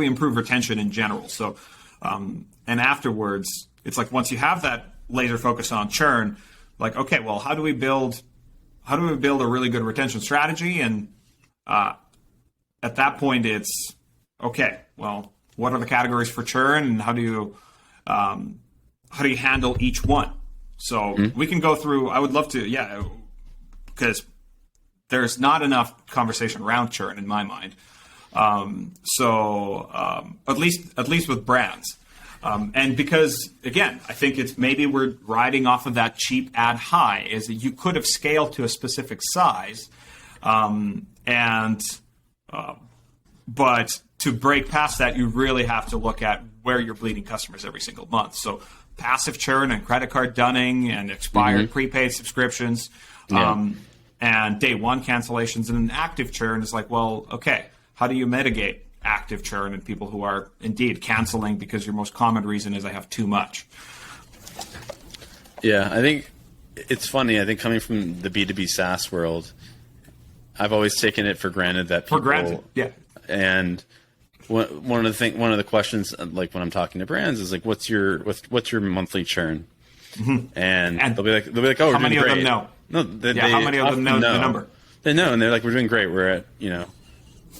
improve retention in general? So, and afterwards, it's like, once you have that laser focus on churn, like, okay, well, how do we build a really good retention strategy? And at that point, it's okay, well, what are the categories for churn, and how do you handle each one? So we can go through. I would love to, because there's not enough conversation around churn in my mind. At least with brands. And because, again, I think it's maybe we're riding off of that cheap ad high, is that you could have scaled to a specific size, but to break past that, you really have to look at where you're bleeding customers every single month. So passive churn and credit card dunning and expired prepaid subscriptions, and day one cancellations, and an active churn is like, well, okay, how do you mitigate active churn and people who are indeed canceling because your most common reason is I have too much? Yeah, I think it's funny. I think coming from the B2B SaaS world, I've always taken it for granted that people... yeah. And one of the questions, like when I'm talking to brands, is like, what's your monthly churn? And they'll be like, oh, how many great. of them know? No, how many of them know the number? They know, and they're like, we're doing great. We're at,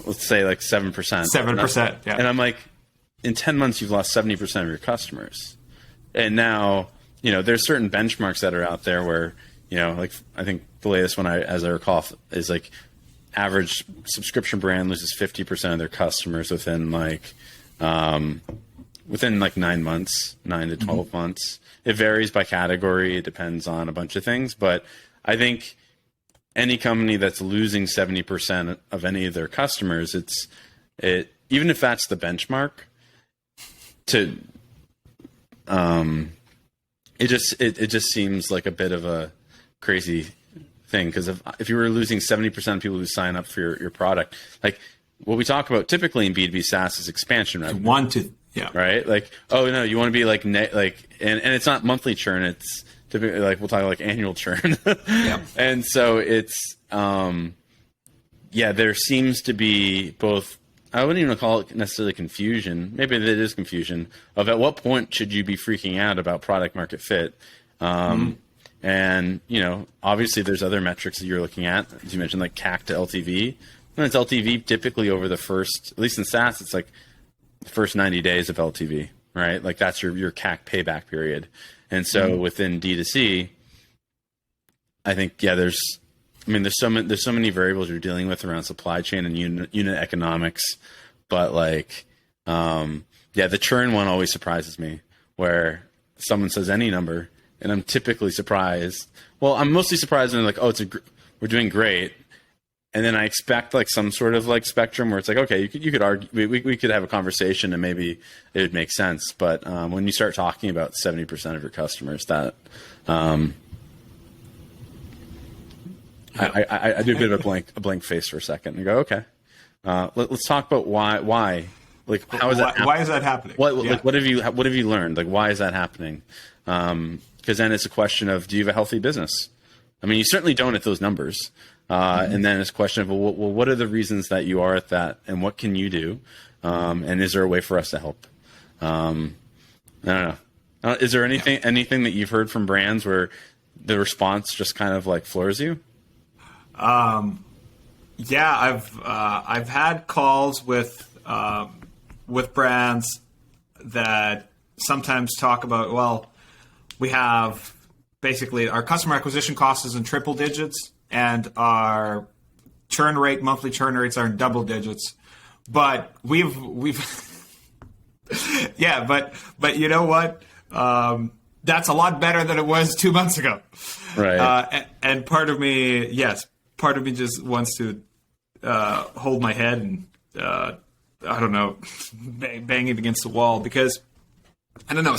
let's say like 7%. 7%. Yeah. And I'm like, in 10 months, you've lost 70% of your customers. And now, there's certain benchmarks that are out there where, like I think the latest one as I recall is like average subscription brand loses 50% of their customers within 9 months, 9 to 12 months. It varies by category. It depends on a bunch of things. But I think any company that's losing 70% of any of their customers, even if that's the benchmark, it just seems like a bit of a crazy thing, because if you were losing 70% of people who sign up for your product, like what we talk about typically in B2B SaaS is expansion revenue. Yeah. Right? Like, oh no, you want to be like and it's not monthly churn, it's typically like we'll talk like annual churn. Yeah. And so it's there seems to be both, I wouldn't even call it necessarily confusion. Maybe it is confusion of at what point should you be freaking out about product market fit. And, obviously there's other metrics that you're looking at, as you mentioned, like CAC to LTV. And it's LTV typically over the first, at least in SaaS, it's like the first 90 days of LTV, right? Like that's your CAC payback period. And so within D2C, I think, there's so many variables you're dealing with around supply chain and unit economics, but like, the churn one always surprises me, where someone says any number and I'm typically surprised. Well, I'm mostly surprised when they're like, oh, we're doing great. And then I expect like some sort of like spectrum where it's like, okay, you could argue, we could have a conversation and maybe it would make sense. But when you start talking about 70% of your customers, that I do a bit of a blank face for a second and go, okay, let's talk about why, like how is that? Why is that happening? What have you learned? Like why is that happening? Because then it's a question of, do you have a healthy business? I mean, you certainly don't at those numbers. And then it's a question of, well, what are the reasons that you are at that, and what can you do? And is there a way for us to help? I don't know. Is there anything that you've heard from brands where the response just kind of like floors you? I've had calls with brands that sometimes talk about, well, we have basically our customer acquisition cost is in triple digits and our monthly churn rates are in double digits. But we've but you know what? That's a lot better than it was 2 months ago. Right. And part of me just wants to hold my head and I don't know, bang it against the wall, because I don't know.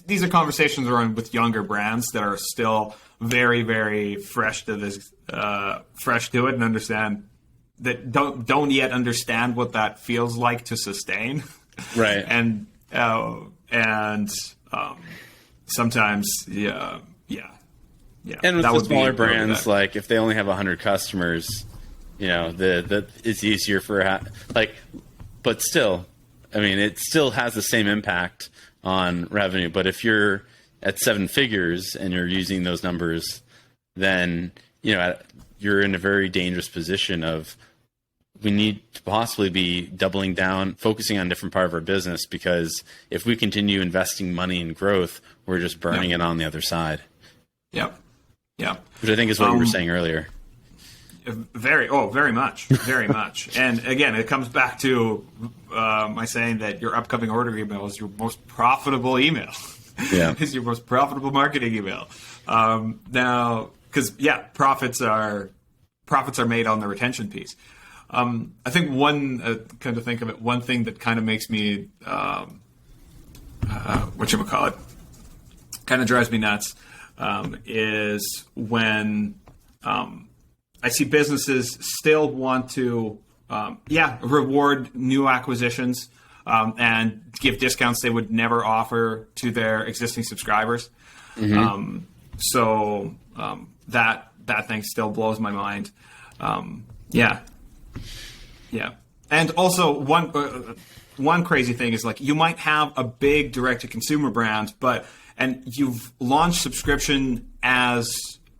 These are conversations around with younger brands that are still very, very fresh to this, fresh to it, and understand that don't yet understand what that feels like to sustain. Right. And sometimes, yeah. And with the smaller brands, like if they only have 100 customers, it's easier for but still, I mean, it still has the same impact on revenue. But if you're at 7 figures and you're using those numbers, then you're in a very dangerous position of, we need to possibly be doubling down, focusing on a different part of our business, because if we continue investing money in growth, we're just burning it on the other side. Yep. Yeah. Which I think is what you were saying earlier. Very much. And again, it comes back to my saying that your upcoming order email is your most profitable email. Yeah. It's your most profitable marketing email. Now, because profits are made on the retention piece. I think one thing that kind of makes me whatchamacallit, kind of drives me nuts, is when I see businesses still want to reward new acquisitions and give discounts they would never offer to their existing subscribers. Mm-hmm. That thing still blows my mind. And also one crazy thing is like you might have a big direct to consumer brand, and you've launched subscription as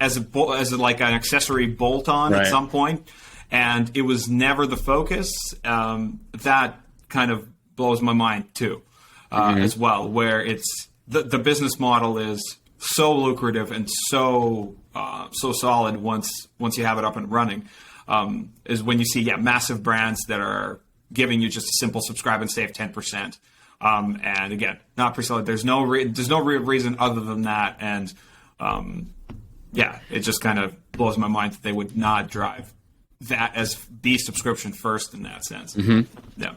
like an accessory bolt on at some point, and it was never the focus. That kind of blows my mind too, as well, where it's the business model is so lucrative and so solid once you have it up and running, is when you see massive brands that are giving you just a simple subscribe and save 10%. And again, not pre-sold. There's no real reason other than that. And it just kind of blows my mind that they would not drive that as be subscription first in that sense. Yeah.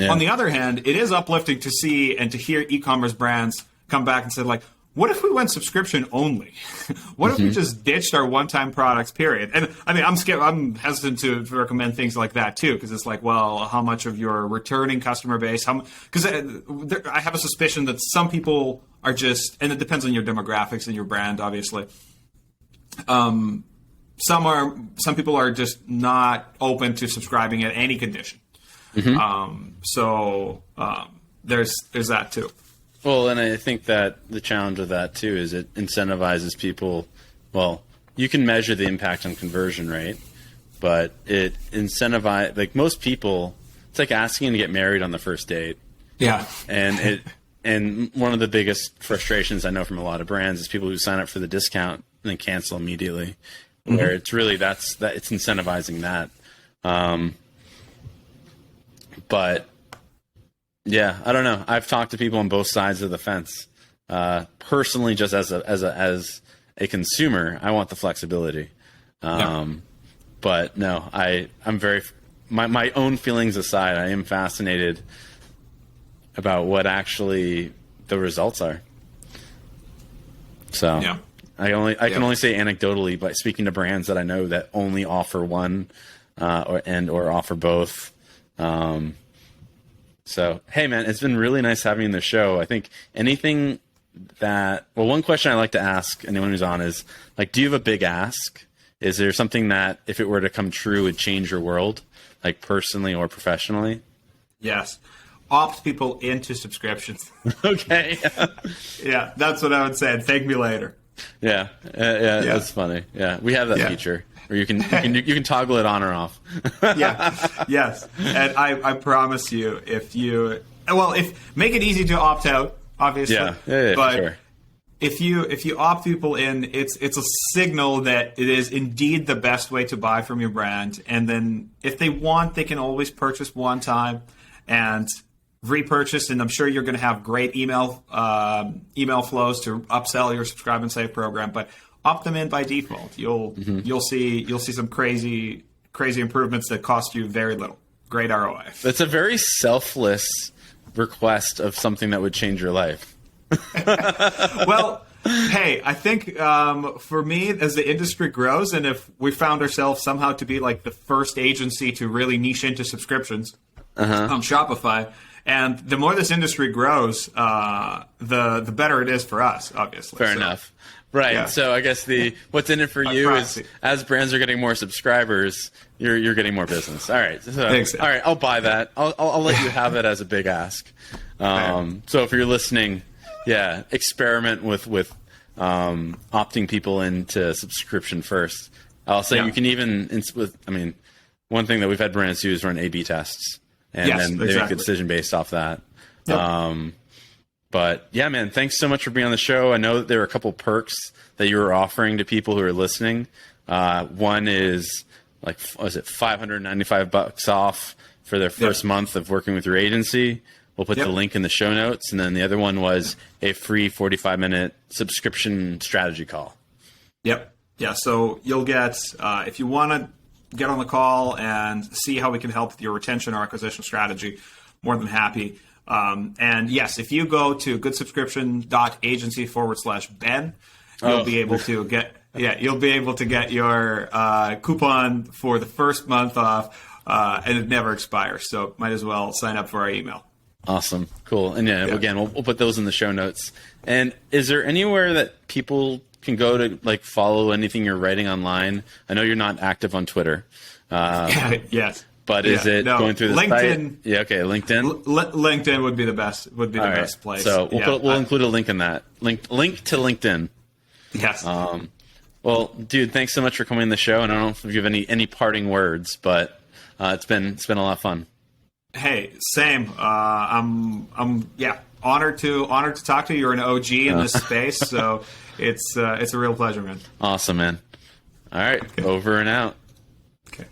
On the other hand, it is uplifting to see and to hear e-commerce brands come back and say, like, what if we went subscription only? What if we just ditched our one-time products, period? And I mean, I'm hesitant to recommend things like that too, because it's like, well, how much of your returning customer base? Because I have a suspicion that some people are just, and it depends on your demographics and your brand, obviously. Some people are just not open to subscribing at any condition. There's that too. Well, and I think that the challenge of that too is it incentivizes people. Well, you can measure the impact on conversion rate, but it incentivizes, like most people, it's like asking to get married on the first date. Yeah. And one of the biggest frustrations I know from a lot of brands is people who sign up for the discount and then cancel immediately, where it's really it's incentivizing that. But yeah, I don't know. I've talked to people on both sides of the fence. Personally, just as a consumer, I want the flexibility. But no, I'm very my own feelings aside, I am fascinated about what actually the results are. So I can only say anecdotally, by speaking to brands that I know that only offer one or offer both. So, hey, man, it's been really nice having you on the show. I think one question I like to ask anyone who's on is, like, do you have a big ask? Is there something that, if it were to come true, would change your world, like personally or professionally? Yes. Opt people into subscriptions. Okay. Yeah, that's what I would say. And thank me later. Yeah, that's funny. Yeah, we have that feature. Or you can toggle it on or off. Yes. And I promise you, make it easy to opt out, obviously. Yeah, but sure. If you opt people in, it's a signal that it is indeed the best way to buy from your brand. And then if they want, they can always purchase one time and repurchase. And I'm sure you're going to have great email flows to upsell your subscribe and save program, but opt them in by default. You'll see some crazy improvements that cost you very little. Great ROI. That's a very selfless request of something that would change your life. Well, hey, I think for me, as the industry grows, and if we found ourselves somehow to be like the first agency to really niche into subscriptions on Shopify, and the more this industry grows, the better it is for us, obviously. Fair enough. Right. Yeah. So I guess what's in it for you is, as brands are getting more subscribers, you're getting more business. All right. So, all right. I'll buy that. I'll let you have it as a big ask. So if you're listening, experiment with opting people into subscription first. I'll say you can even one thing that we've had brands do is run A/B tests, and then they make a decision based off that. Yep. But yeah, man, thanks so much for being on the show. I know that there are a couple perks that you were offering to people who are listening. One is like, was it $595 off for their first month of working with your agency? We'll put the link in the show notes. And then the other one was a free 45-minute subscription strategy call. Yep. Yeah. So you'll get, if you want to get on the call and see how we can help with your retention or acquisition strategy, more than happy. And yes, if you go to goodsubscription.agency/Ben, you'll be able to get your coupon for the first month off, and it never expires. So might as well sign up for our email. Awesome. Cool. And again, we'll put those in the show notes. And is there anywhere that people can go to like follow anything you're writing online? I know you're not active on Twitter. Yes. But is it going through the LinkedIn? site? Yeah, okay, LinkedIn. LinkedIn would be the best. Would be the best place. So we'll include a link in that. Link to LinkedIn. Yes. Well, dude, thanks so much for coming on the show. And I don't know if you have any parting words, but it's been a lot of fun. Hey, same. I'm honored to talk to you. You're an OG in this space, so it's a real pleasure, man. Awesome, man. All right, okay. Over and out. Okay.